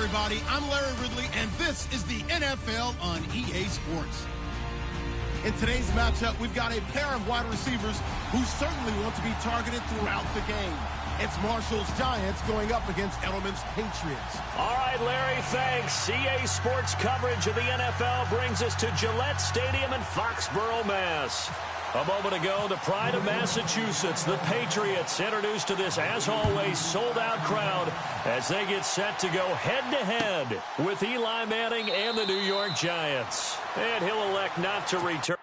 everybody. I'm Larry Ridley, and this is the NFL on EA Sports. In today's matchup, we've got a pair of wide receivers who certainly want to be targeted throughout the game. It's Marshall's Giants going up against Edelman's Patriots. All right, Larry, thanks. EA Sports coverage of the NFL brings us to Gillette Stadium in Foxborough, Mass. A moment ago, the pride of Massachusetts, the Patriots, introduced to this, as always, sold-out crowd as they get set to go head-to-head with Eli Manning and the New York Giants. And he'll elect not to return.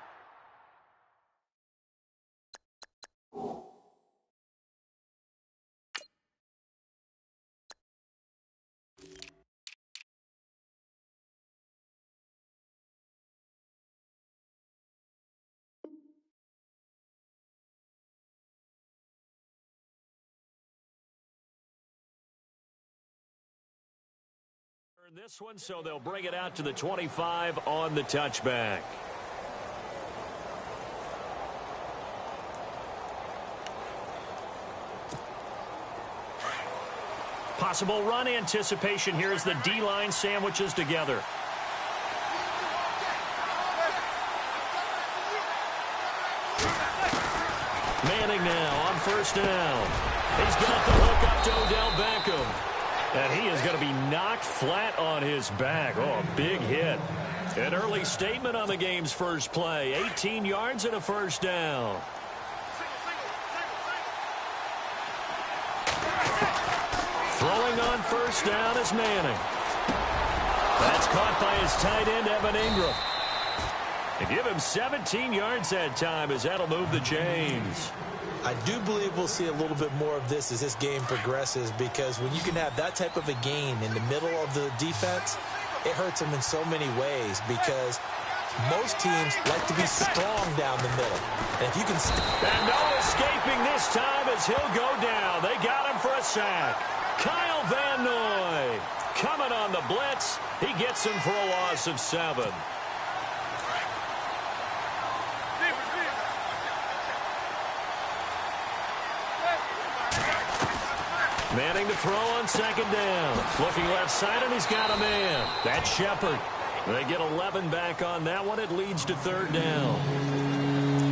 This one, so they'll bring it out to the 25 on the touchback. Possible run anticipation here as the D-line sandwiches together. Manning now on first down. He's got the hook up to Odell Beckham. And he is going to be knocked flat on his back. Oh, a big hit. An early statement on the game's first play. 18 yards and a first down. Throwing on first down is Manning. That's caught by his tight end, Evan Ingram. And give him 17 yards that time as that'll move the chains. I do believe we'll see a little bit more of this as this game progresses, because when you can have that type of a gain in the middle of the defense, it hurts them in so many ways, because most teams like to be strong down the middle. And if you can... And no escaping this time as he'll go down. They got him for a sack. Kyle Van Noy coming on the blitz. He gets him for a loss of 7. Manning to throw on second down. Looking left side, and he's got a man. That's Shepard. They get 11 back on that one. It leads to third down.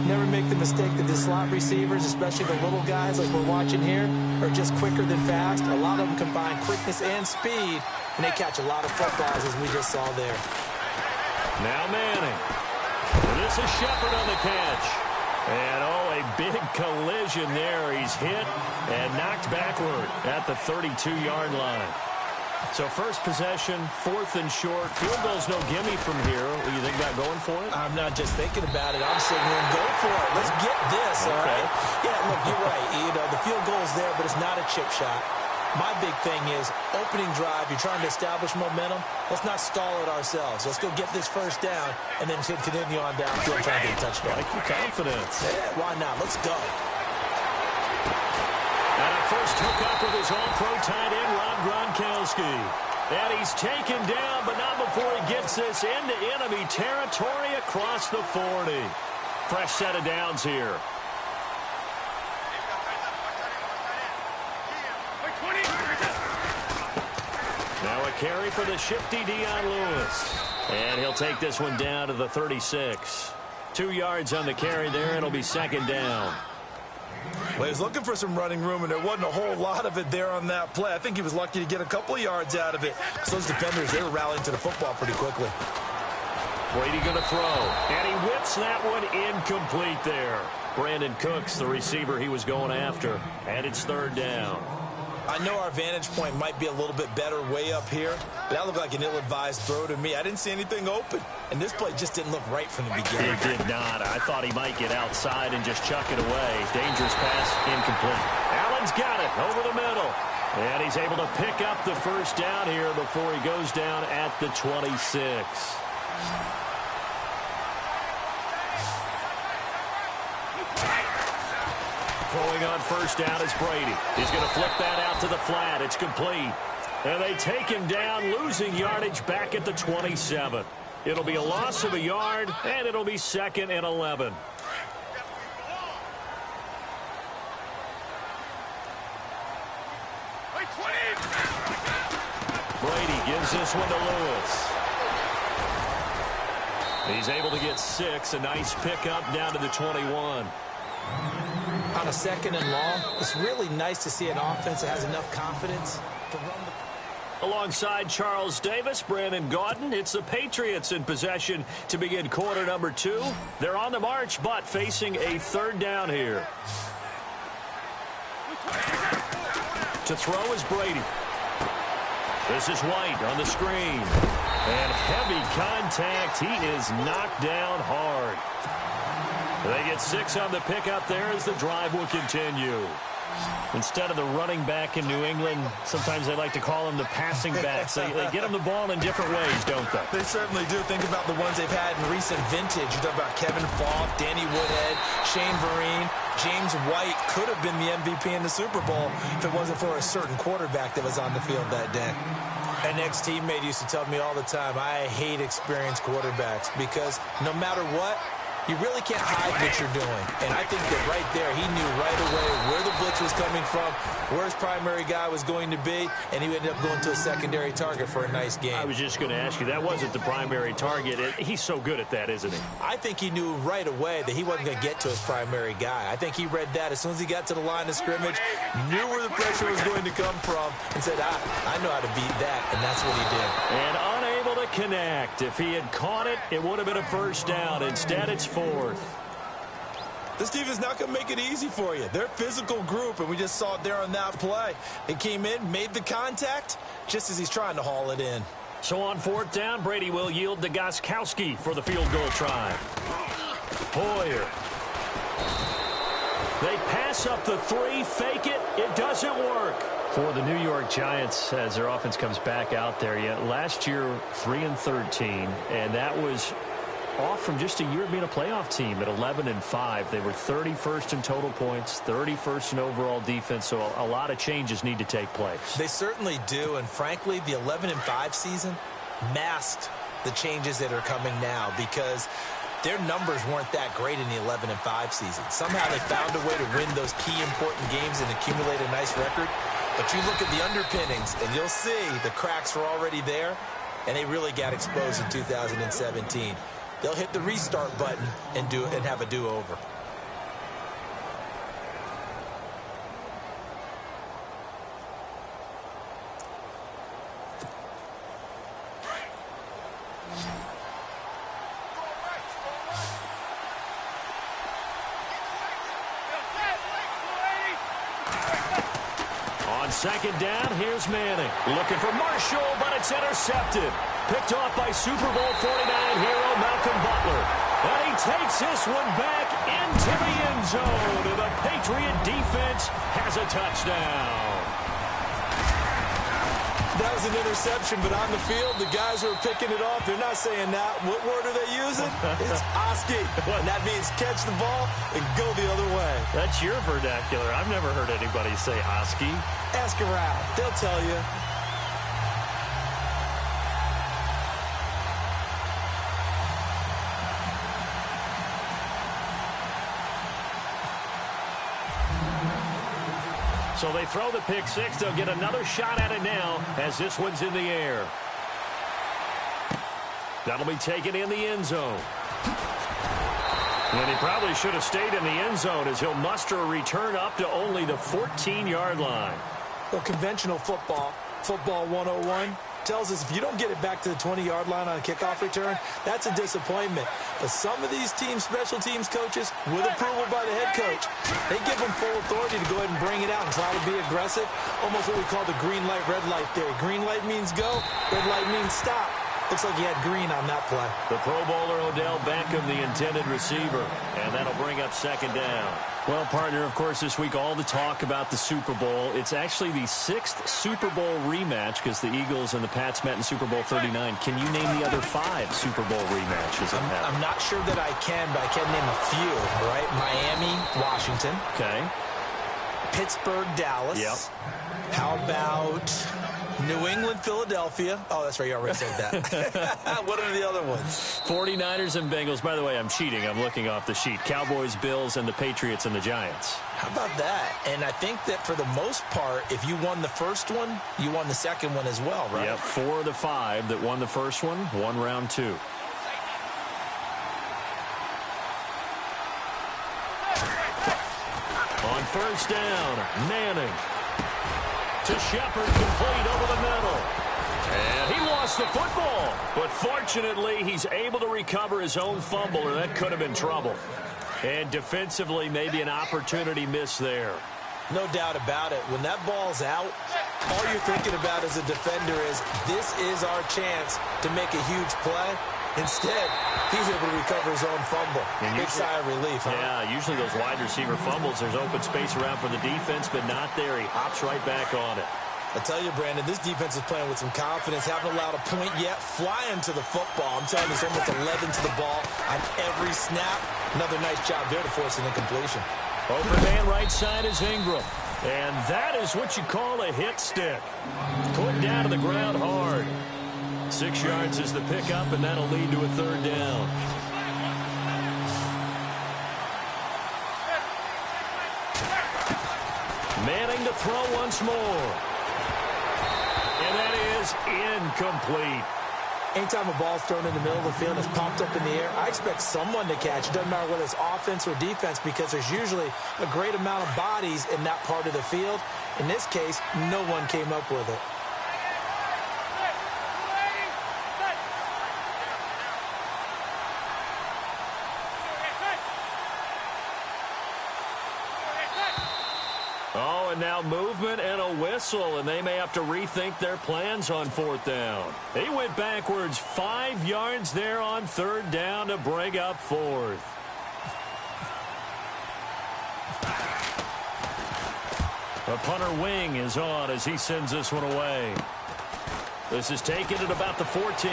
Never make the mistake that the slot receivers, especially the little guys like we're watching here, are just quicker than fast. A lot of them combine quickness and speed, and they catch a lot of footballs, as we just saw there. Now Manning. And this is Shepard on the catch. And, oh, a big collision there. He's hit and knocked backward at the 32-yard line. So first possession, 4th and short. Field goal's no gimme from here. What do you think about going for it? I'm not just thinking about it. I'm signaling, go for it. Let's get this, all right? Yeah, look, you're right. You know, the field goal's there, but it's not a chip shot. My big thing is opening drive. You're trying to establish momentum. Let's not stall it ourselves. Let's go get this first down and then continue on downfield trying to get a touchdown. Like your confidence. Yeah, why not? Let's go. And a first hookup with his all-pro tight end, Rob Gronkowski. And he's taken down, but not before he gets this into enemy territory across the 40. Fresh set of downs here. Now a carry for the shifty Dion Lewis. And he'll take this one down to the 36. 2 yards on the carry there. It'll be second down. Well, he was looking for some running room, and there wasn't a whole lot of it there on that play. I think he was lucky to get a couple of yards out of it. So those defenders, they were rallying to the football pretty quickly. Brady going to throw. And he whips that one incomplete there. Brandon Cooks, the receiver he was going after. And it's third down. I know our vantage point might be a little bit better way up here, but that looked like an ill-advised throw to me. I didn't see anything open, and this play just didn't look right from the beginning. It did not. I thought he might get outside and just chuck it away. Dangerous pass, incomplete. Allen's got it over the middle, and he's able to pick up the first down here before he goes down at the 26. Throwing on first down is Brady. He's going to flip that out to the flat. It's complete. And they take him down, losing yardage back at the 27. It'll be a loss of a yard, and it'll be 2nd and 11. Brady gives this one to Lewis. He's able to get 6. A nice pickup down to the 21. On a 2nd and long, it's really nice to see an offense that has enough confidence to run the... Alongside Charles Davis, Brandon Gaudin, it's the Patriots in possession to begin quarter number 2. They're on the march, but facing a 3rd down here. To throw is Brady. This is White on the screen. And heavy contact. He is knocked down hard. They get 6 on the pickup there as the drive will continue. Instead of the running back in New England, sometimes they like to call them the passing backs. They get them the ball in different ways, don't they? They certainly do. Think about the ones they've had in recent vintage. You talk about Kevin Falk, Danny Woodhead, Shane Vereen, James White could have been the MVP in the Super Bowl if it wasn't for a certain quarterback that was on the field that day. An ex-teammate used to tell me all the time, I hate experienced quarterbacks because no matter what, you really can't hide what you're doing. And I think that right there, he knew right away where the blitz was coming from, where his primary guy was going to be, and he ended up going to a secondary target for a nice game. I was just going to ask you, that wasn't the primary target. He's so good at that, isn't he? I think he knew right away that he wasn't going to get to his primary guy. I think he read that as soon as he got to the line of scrimmage, knew where the pressure was going to come from, and said, I know how to beat that, and that's what he did. And unable to connect. If he had caught it, it would have been a 1st down. Instead, it's 4th. This team is not going to make it easy for you. They're a physical group, and we just saw it there on that play. They came in, made the contact, just as he's trying to haul it in. So on 4th down, Brady will yield to Gostkowski for the field goal try. Hoyer. They pass up the 3, fake it. It doesn't work. For the New York Giants, as their offense comes back out there, last year 3-13, and that was off from just a year of being a playoff team at 11-5. They were 31st in total points, 31st in overall defense, so a lot of changes need to take place. They certainly do, and frankly, the 11-5 season masked the changes that are coming now because their numbers weren't that great in the 11-5 season. Somehow they found a way to win those key important games and accumulate a nice record. But you look at the underpinnings, and you'll see the cracks are already there, and they really got exposed in 2017. They'll hit the restart button and have a do-over. On 2nd down, here's Manning. Looking for Marshall, but it's intercepted. Picked off by Super Bowl 49 hero Malcolm Butler. And he takes this one back into the end zone. And the Patriot defense has a touchdown. That was an interception, but on the field, the guys who are picking it off, they're not saying that. What word are they using? It's Oski. And that means catch the ball and go the other way. That's your vernacular. I've never heard anybody say Oski. Ask around. They'll tell you. So they throw the pick 6. They'll get another shot at it now as this one's in the air. That'll be taken in the end zone. And he probably should have stayed in the end zone as he'll muster a return up to only the 14-yard line. Well, conventional football 101, tells us if you don't get it back to the 20-yard line on a kickoff return, that's a disappointment. But some of these teams, special teams coaches, with approval by the head coach, they give them full authority to go ahead and bring it out and try to be aggressive, almost what we call the green light, red light theory. Green light means go, red light means stop. Looks like he had green on that play. The Pro Bowler Odell Beckham, the intended receiver, and that'll bring up 2nd down. Well, partner, of course, this week all the talk about the Super Bowl. It's actually the 6th Super Bowl rematch because the Eagles and the Pats met in Super Bowl 39. Can you name the other 5 Super Bowl rematches? I'm not sure that I can, but I can name a few, right? Miami, Washington. Okay. Pittsburgh, Dallas. Yep. How about New England, Philadelphia? Oh, that's right. You already said that. What are the other ones? 49ers and Bengals. By the way, I'm cheating. I'm looking off the sheet. Cowboys, Bills, and the Patriots and the Giants. How about that? And I think that for the most part, if you won the first one, you won the second one as well, right? Yep, 4 of the 5 that won the first one, won round 2. On first down, Manning to Shepard, complete over the middle. And he lost the football. But fortunately, he's able to recover his own fumble, or that could have been trouble. And defensively, maybe an opportunity miss there. No doubt about it. When that ball's out, all you're thinking about as a defender is, this is our chance to make a huge play. Instead, he's able to recover his own fumble. Big sigh of relief, huh? Yeah, usually those wide receiver fumbles, there's open space around for the defense, but not there. He hops right back on it. I tell you, Brandon, this defense is playing with some confidence. Haven't allowed a point yet. Flying to the football. I'm telling you, it's almost 11 to the ball on every snap. Another nice job there to force an incompletion. Open man right side is Ingram. And that is what you call a hit stick. Put down to the ground hard. 6 yards is the pickup, and that'll lead to a third down. Manning to throw once more. And that is incomplete. Anytime a ball's thrown in the middle of the field and it's popped up in the air, I expect someone to catch it. Doesn't matter whether it's offense or defense, because there's usually a great amount of bodies in that part of the field. In this case, no one came up with it. Oh, and now movement and a whistle, and they may have to rethink their plans on 4th down. He went backwards 5 yards there on 3rd down to bring up 4th. The punter wing is on as he sends this one away. This is taken at about the 14.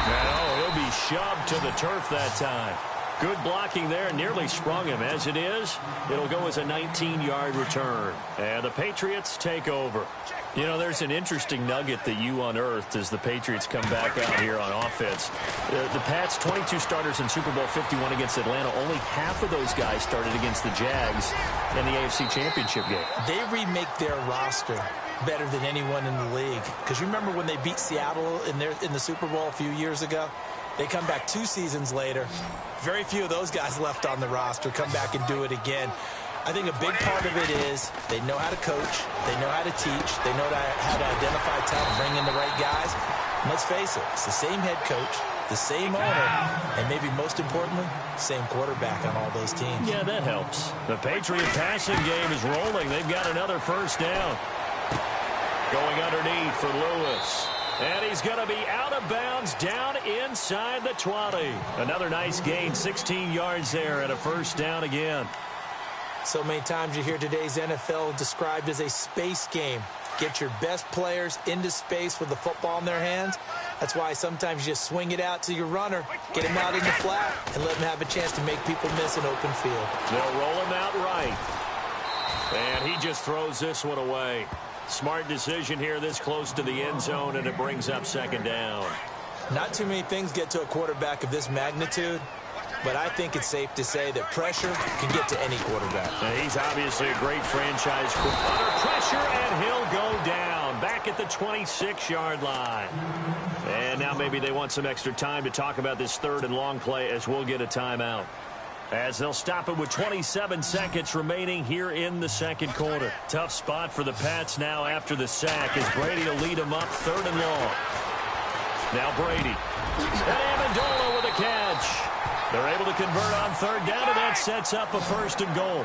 Now he'll be shoved to the turf that time. Good blocking there, nearly sprung him. As it is, it'll go as a 19-yard return. And the Patriots take over. You know, there's an interesting nugget that you unearthed as the Patriots come back out here on offense. The Pats, 22 starters in Super Bowl 51 against Atlanta. Only half of those guys started against the Jags in the AFC Championship game. They remake their roster better than anyone in the league. Because you remember when they beat Seattle in the Super Bowl a few years ago? They come back 2 seasons later. Very few of those guys left on the roster. Come back and do it again. I think a big part of it is they know how to coach. They know how to teach. They know how to identify talent, bring in the right guys. And let's face it, it's the same head coach, the same owner, and maybe most importantly, same quarterback on all those teams. Yeah, that helps. The Patriot passing game is rolling. They've got another first down. Going underneath for Lewis. And he's going to be out of bounds down inside the 20. Another nice gain, 16 yards there and a first down again. So many times you hear today's NFL described as a space game. Get your best players into space with the football in their hands. That's why sometimes you just swing it out to your runner, get him out in the flat, and let him have a chance to make people miss an open field. They'll roll him out right. And he just throws this one away. Smart decision here this close to the end zone, and it brings up second down. Not too many things get to a quarterback of this magnitude, but I think it's safe to say that pressure can get to any quarterback. Now, he's obviously a great franchise quarterback. Under pressure, and he'll go down back at the 26-yard line. And now maybe they want some extra time to talk about this 3rd and long play as we'll get a timeout. As they'll stop it with 27 seconds remaining here in the second quarter. Tough spot for the Pats now after the sack as Brady will lead them up 3rd and long. Now Brady. And Amendola with a catch. They're able to convert on 3rd down, and that sets up a 1st and goal.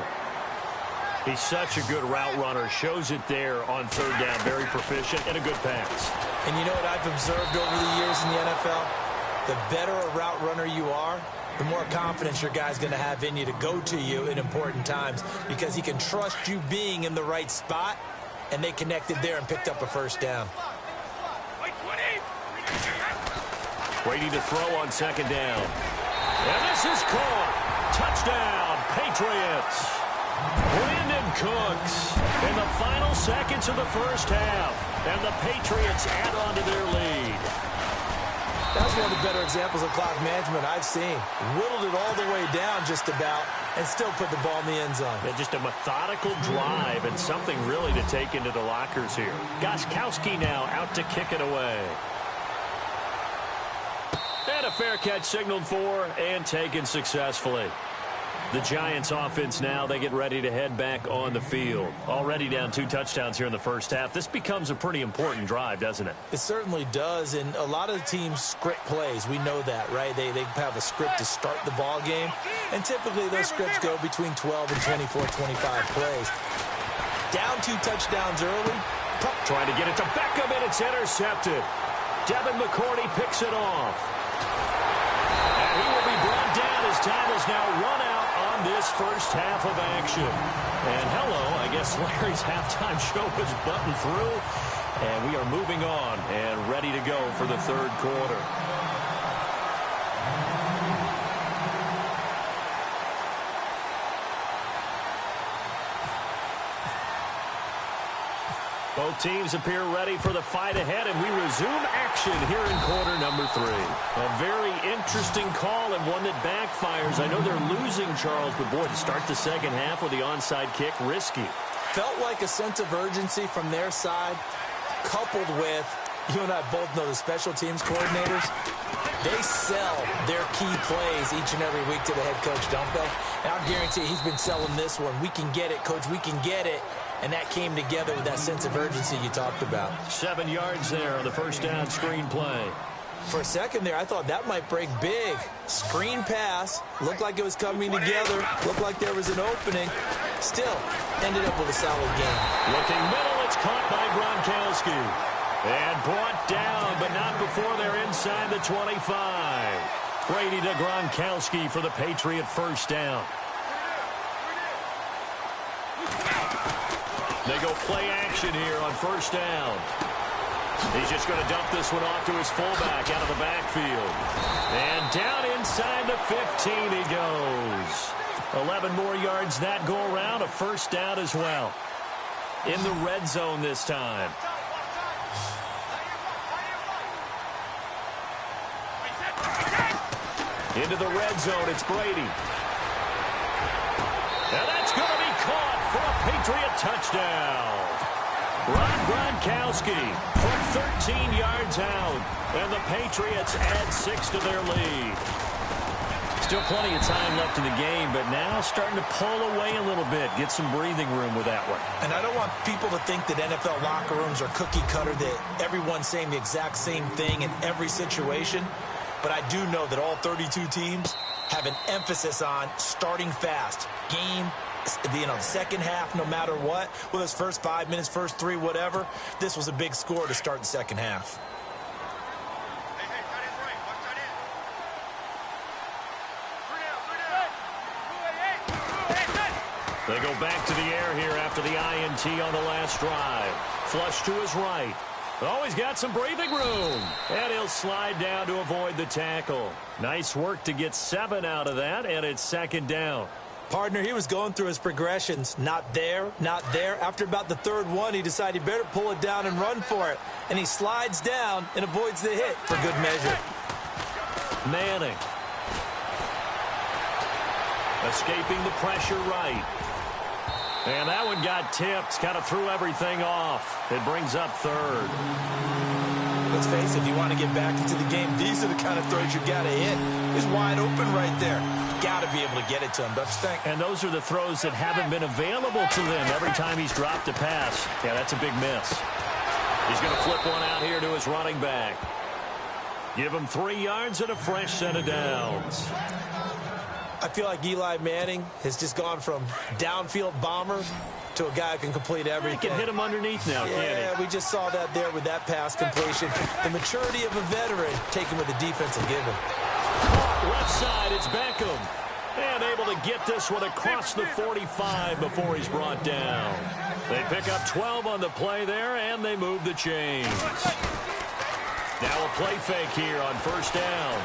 He's such a good route runner. Shows it there on 3rd down. Very proficient and a good pass. And you know what I've observed over the years in the NFL? The better a route runner you are, the more confidence your guy's going to have in you to go to you in important times, because he can trust you being in the right spot, and they connected there and picked up a 1st down. Brady to throw on 2nd down. And this is caught. Touchdown, Patriots. Brandon Cooks in the final seconds of the first half. And the Patriots add on to their lead. That's one of the better examples of clock management I've seen. Whittled it all the way down just about and still put the ball in the end zone. Yeah, just a methodical drive and something really to take into the lockers here. Gostkowski now out to kick it away. And a fair catch signaled for and taken successfully. The Giants offense now, they get ready to head back on the field. Already down 2 touchdowns here in the first half. This becomes a pretty important drive, doesn't it? It certainly does, and a lot of the teams script plays. We know that, right? They have a script to start the ball game, and typically those scripts go between 12 and 24, 25 plays. Down 2 touchdowns early. Trying to get it to Beckham, and it's intercepted. Devin McCourty picks it off. And he will be brought down as time is now run out on this first half of action. And hello, I guess Larry's halftime show is buttoned through. And we are moving on and ready to go for the third quarter. Both teams appear ready for the fight ahead, and we resume action here in quarter number 3. A very interesting call and one that backfires. I know they're losing, Charles, but boy, to start the second half with the onside kick, risky. Felt like a sense of urgency from their side, coupled with, you and I both know the special teams coordinators, they sell their key plays each and every week to the head coach, don't they? And I'll guarantee he's been selling this one. We can get it, coach, we can get it. And that came together with that sense of urgency you talked about. 7 yards there on the first down screen play. For a second there, I thought that might break big. Screen pass. Looked like it was coming together. Looked like there was an opening. Still, ended up with a solid game. Looking middle, it's caught by Gronkowski. And brought down, but not before they're inside the 25. Brady to Gronkowski for the Patriot first down. They go play action here on first down. He's just going to dump this one off to his fullback out of the backfield. And down inside the 15 he goes. 11 more yards that go around, a first down as well. In the red zone this time. Into the red zone, it's Brady. And that's going to be caught for a Patriot touchdown. Gronkowski from 13 yards out. And the Patriots add 6 to their lead. Still plenty of time left in the game, but now starting to pull away a little bit. Get some breathing room with that one. And I don't want people to think that NFL locker rooms are cookie cutter, that everyone's saying the exact same thing in every situation. But I do know that all 32 teams have an emphasis on starting fast. Game, second half, no matter what. Whether it's first 5 minutes, first 3, whatever. This was a big score to start the second half. They go back to the air here after the INT on the last drive. Flush to his right. Oh, he's got some breathing room. And he'll slide down to avoid the tackle. Nice work to get 7 out of that, and it's second down. Partner, he was going through his progressions. Not there, not there. After about the third one, he decided he better pull it down and run for it. And he slides down and avoids the hit for good measure. Manning. Escaping the pressure right. And that one got tipped. Kind of threw everything off. It brings up third. Let's face it, if you want to get back into the game, these are the kind of throws you got to hit. He's wide open right there. Got to be able to get it to him, don't you think? And those are the throws that haven't been available to them every time he's dropped a pass. Yeah, that's a big miss. He's going to flip one out here to his running back. Give him 3 yards and a fresh set of downs. I feel like Eli Manning has just gone from downfield bomber to a guy who can complete everything. He can hit him underneath now, can't he? Yeah, we just saw that there with that pass completion. The maturity of a veteran taken with the defense will give him. Left side, it's Beckham. And able to get this one across the 45 before he's brought down. They pick up 12 on the play there, and they move the chains. Now a play fake here on first down.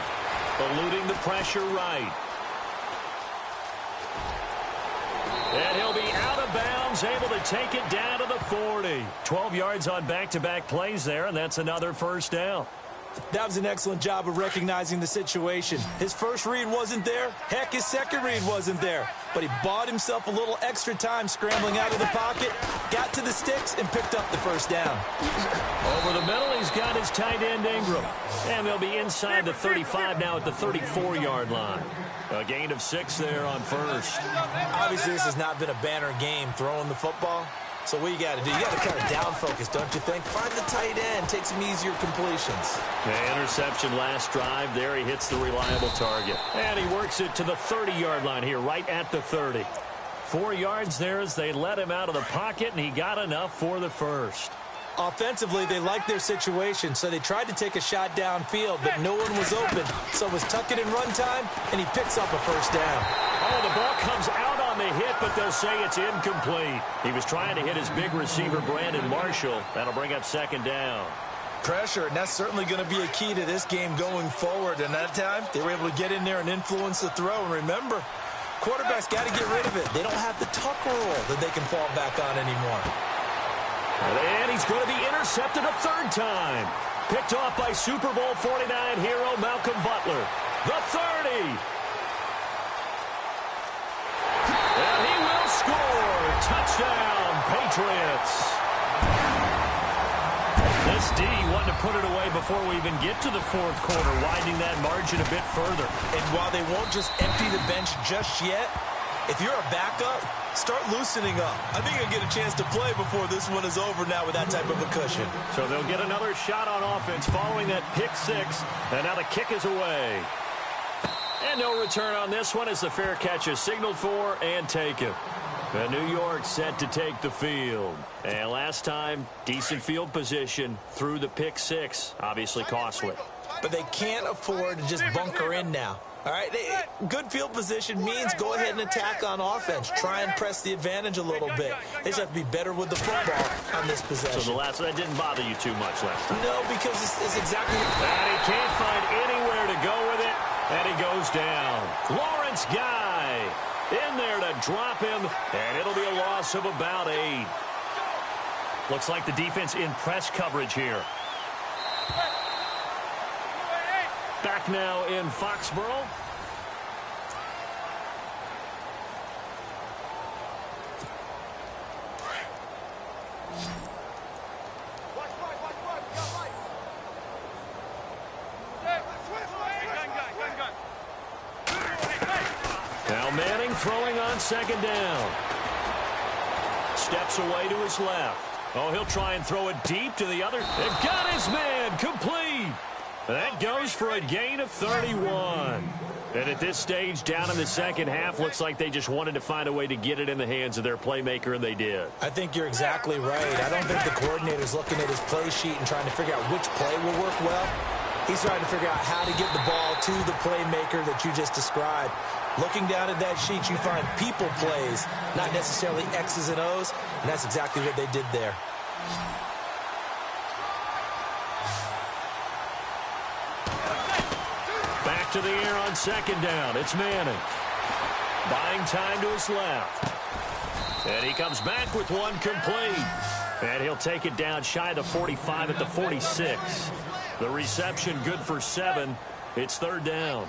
Eluding the pressure right. And he'll be out of bounds, able to take it down to the 40. 12 yards on back-to-back plays there, and that's another first down. That was an excellent job of recognizing the situation. His first read wasn't there. Heck, his second read wasn't there. But he bought himself a little extra time scrambling out of the pocket, got to the sticks, and picked up the first down. Over the middle, he's got his tight end Ingram. And they'll be inside the 35 now at the 34-yard line. A gain of 6 there on first. Obviously, this has not been a banner game throwing the football. So what you got to do, you got to kind of down focus, don't you think? Find the tight end, take some easier completions. The interception last drive. There he hits the reliable target. And he works it to the 30-yard line here, right at the 30. 4 yards there as they let him out of the pocket, and he got enough for the first. Offensively, they liked their situation, so they tried to take a shot downfield, but no one was open. So it was tuck it in run time, and he picks up a first down. Oh, the ball comes out on the hit, but they'll say it's incomplete. He was trying to hit his big receiver, Brandon Marshall. That'll bring up second down. Pressure, and that's certainly going to be a key to this game going forward. And that time, they were able to get in there and influence the throw. And remember, quarterbacks got to get rid of it. They don't have the tuck roll that they can fall back on anymore. And he's going to be intercepted a third time. Picked off by Super Bowl 49 hero Malcolm Butler. The 30. And he will score. Touchdown, Patriots. This D wanting to put it away before we even get to the fourth quarter, widening that margin a bit further. And while they won't just empty the bench just yet, if you're a backup, start loosening up. I think you'll get a chance to play before this one is over now with that type of a cushion. So they'll get another shot on offense following that pick 6. And now the kick is away. And no return on this one as the fair catch is signaled for and taken. And New York set to take the field. And last time, decent field position through the pick 6. Obviously costly. But they can't afford to just bunker in now. All right, good field position means go ahead and attack on offense. Try and press the advantage a little bit. They just have to be better with the football on this possession. So that didn't bother you too much last time? No, because it's exactly... And he can't find anywhere to go with it, and he goes down. Lawrence Guy in there to drop him, and it'll be a loss of about 8. Looks like the defense in press coverage here. Back now in Foxborough. Now Manning throwing on second down. Steps away to his left. Oh, he'll try and throw it deep to the other. They've got his man. Complete. That goes for a gain of 31. And at this stage, down in the second half, looks like they just wanted to find a way to get it in the hands of their playmaker, and they did. I think you're exactly right. I don't think the coordinator's looking at his play sheet and trying to figure out which play will work well. He's trying to figure out how to get the ball to the playmaker that you just described. Looking down at that sheet, you find people plays, not necessarily X's and O's, and that's exactly what they did there. Back to the air on second down. It's Manning. Buying time to his left. And he comes back with one complete. And he'll take it down shy of the 45 at the 46. The reception good for 7. It's third down.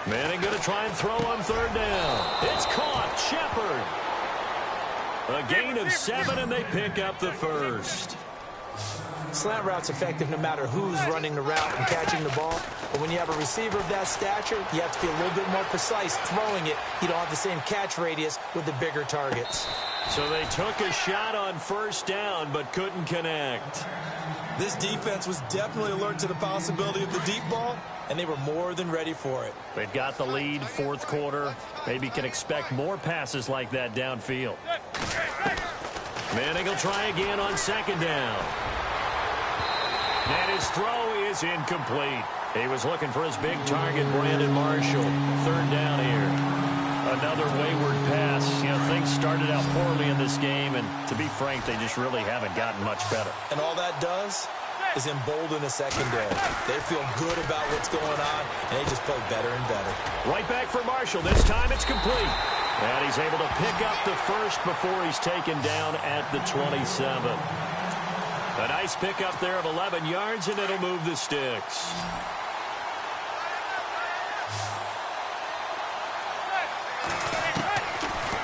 Manning going to try and throw on third down. It's caught. Shepard. A gain of 7, and they pick up the first. Slant route's effective no matter who's running the route and catching the ball. But when you have a receiver of that stature, you have to be a little bit more precise throwing it. You don't have the same catch radius with the bigger targets. So they took a shot on first down but couldn't connect. This defense was definitely alert to the possibility of the deep ball, and they were more than ready for it. They've got the lead, fourth quarter. Maybe can expect more passes like that downfield. Manning will try again on second down. And his throw is incomplete. He was looking for his big target, Brandon Marshall. Third down here. Another wayward pass. You know, things started out poorly in this game, and to be frank, they just really haven't gotten much better. And all that does is embolden the secondary. They feel good about what's going on, and they just play better and better. Right back for Marshall. This time it's complete. And he's able to pick up the first before he's taken down at the 27. A nice pickup there of 11 yards, and it'll move the sticks.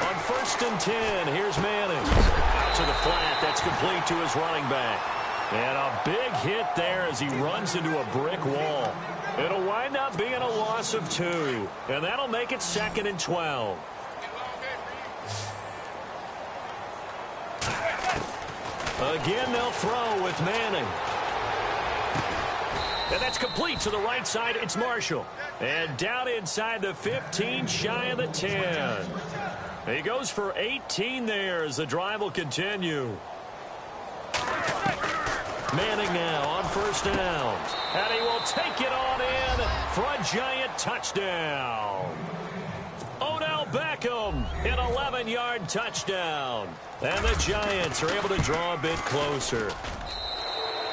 On 1st and 10, here's Manning. Out to the flat. That's complete to his running back. And a big hit there as he runs into a brick wall. It'll wind up being a loss of 2. And that'll make it 2nd and 12. Again, they'll throw with Manning. And that's complete to the right side. It's Marshall. And down inside the 15, shy of the 10. He goes for 18 there as the drive will continue. Manning now on 1st down. And he will take it on in for a giant touchdown. Odell Beckham, an 11-yard touchdown. And the Giants are able to draw a bit closer.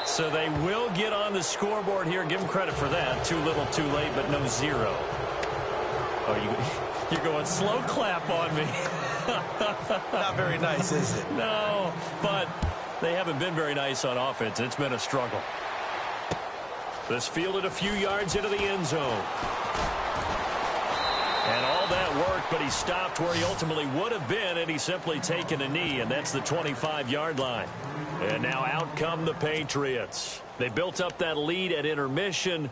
So they will get on the scoreboard here. Give them credit for that. Too little, too late, but no 0. Oh, you're going slow clap on me. Not very nice, is it? No, but they haven't been very nice on offense. It's been a struggle. This fielded a few yards into the end zone. And all that worked, but he stopped where he ultimately would have been, and he's simply taken a knee, and that's the 25-yard line. And now out come the Patriots. They built up that lead at intermission,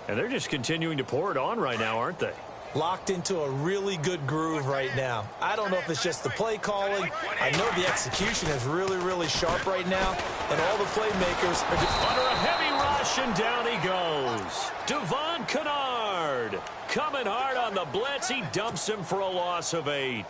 and they're just continuing to pour it on right now, aren't they? Locked into a really good groove right now. I don't know if it's just the play calling. I know the execution is really, really sharp right now, and all the playmakers are just under a heavy rush, and down he goes. Devon Kennard coming hard on the blitz. He dumps him for a loss of 8.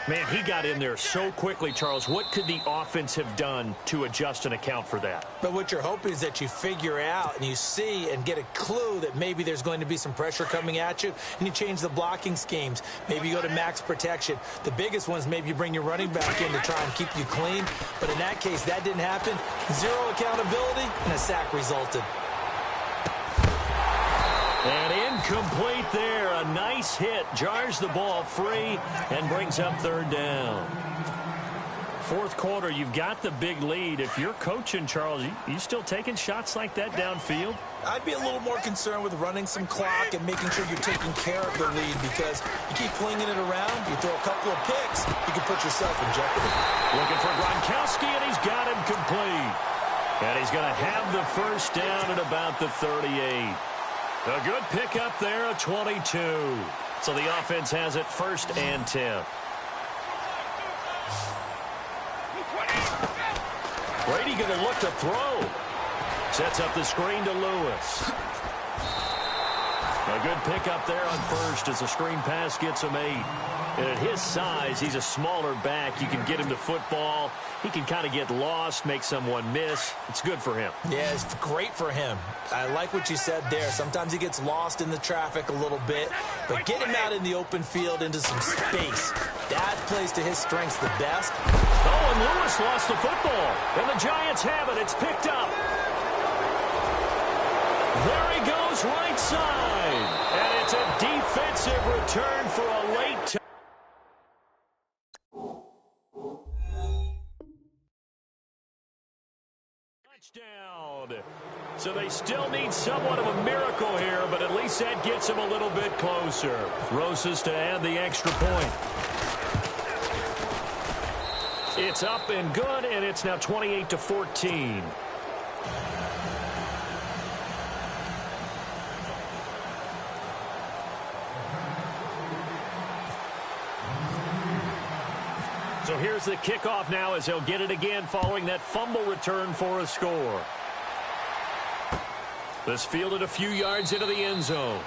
Man, he got in there so quickly, Charles. What could the offense have done to adjust and account for that? But what you're hoping is that you figure out and you see and get a clue that maybe there's going to be some pressure coming at you, and you change the blocking schemes. Maybe you go to max protection. The biggest one is maybe you bring your running back in to try and keep you clean. But in that case, that didn't happen. 0 accountability, and a sack resulted. And incomplete there. A nice hit. Jars the ball free and brings up 3rd down. 4th quarter, you've got the big lead. If you're coaching, Charles, you still taking shots like that downfield? I'd be a little more concerned with running some clock and making sure you're taking care of the lead, because you keep flinging it around, you throw a couple of picks, you can put yourself in jeopardy. Looking for Gronkowski, and he's got him complete. And he's going to have the 1st down at about the 38. A good pickup there, a 22. So the offense has it 1st and 10. Brady going to look to throw. Sets up the screen to Lewis. A good pickup there on 1st as the screen pass gets him 8. And at his size, he's a smaller back. You can get him to football. He can kind of get lost, make someone miss. It's good for him. Yeah, it's great for him. I like what you said there. Sometimes he gets lost in the traffic a little bit, but get him out in the open field into some space. That plays to his strengths the best. Oh, and Lewis lost the football. And the Giants have it. It's picked up. There he goes, right side. And it's a defensive return for a late touchdown. So they still need somewhat of a miracle here, but at least that gets them a little bit closer. Rosas to add the extra point. It's up and good, and it's now 28-14. So here's the kickoff now as he'll get it again following that fumble return for a score. This fielded a few yards into the end zone.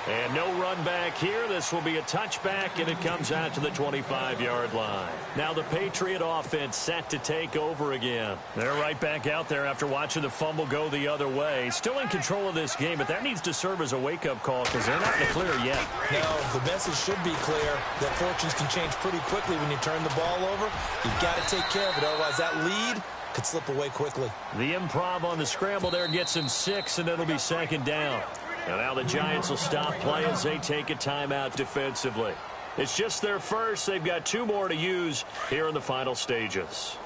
And no run back here. This will be a touchback, and it comes out to the 25-yard line. Now the Patriot offense set to take over again. They're right back out there after watching the fumble go the other way. Still in control of this game, but that needs to serve as a wake-up call because they're not in the clear yet. No, the message should be clear that fortunes can change pretty quickly when you turn the ball over. You've got to take care of it, otherwise that lead could slip away quickly. The improv on the scramble there gets him 6, and it'll be 2nd down. And now the Giants will stop play as they take a timeout defensively. It's just their first. They've got 2 more to use here in the final stages.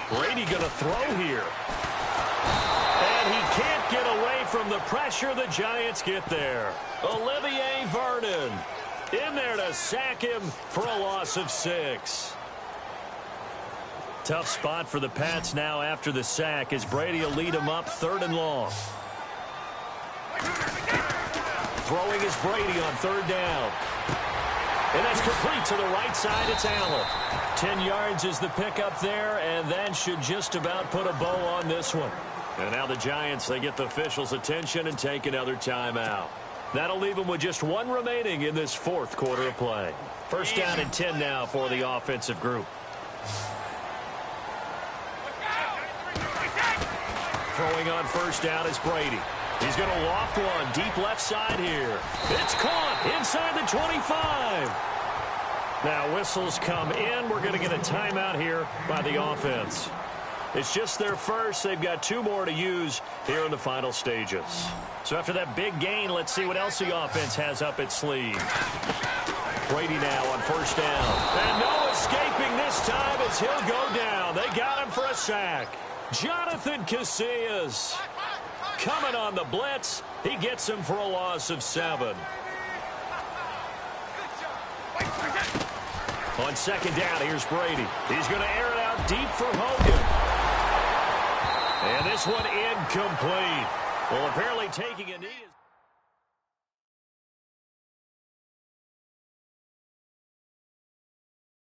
Brady going to throw here. And he can't get away from the pressure. The Giants get there. Olivier Vernon in there to sack him for a loss of 6. Tough spot for the Pats now after the sack as Brady will lead them up 3rd and long. Throwing is Brady on 3rd down. And that's complete to the right side. It's Allen. 10 yards is the pickup there, and that should just about put a bow on this one. And now the Giants, they get the officials' attention and take another timeout. That'll leave them with just 1 remaining in this 4th quarter of play. 1st down and 10 now for the offensive group. Throwing on 1st down is Brady. He's going to loft one deep left side here. It's caught inside the 25. Now whistles come in. We're going to get a timeout here by the offense. It's just their first. They've got 2 more to use here in the final stages. So after that big gain, let's see what else the offense has up its sleeve. Brady now on 1st down. And no escaping this time as he'll go down. They got him for a sack. Jonathan Casillas coming on the blitz. He gets him for a loss of 7. On 2nd down, here's Brady. He's going to air it out deep for Hogan. And this one incomplete. Well, apparently taking a knee is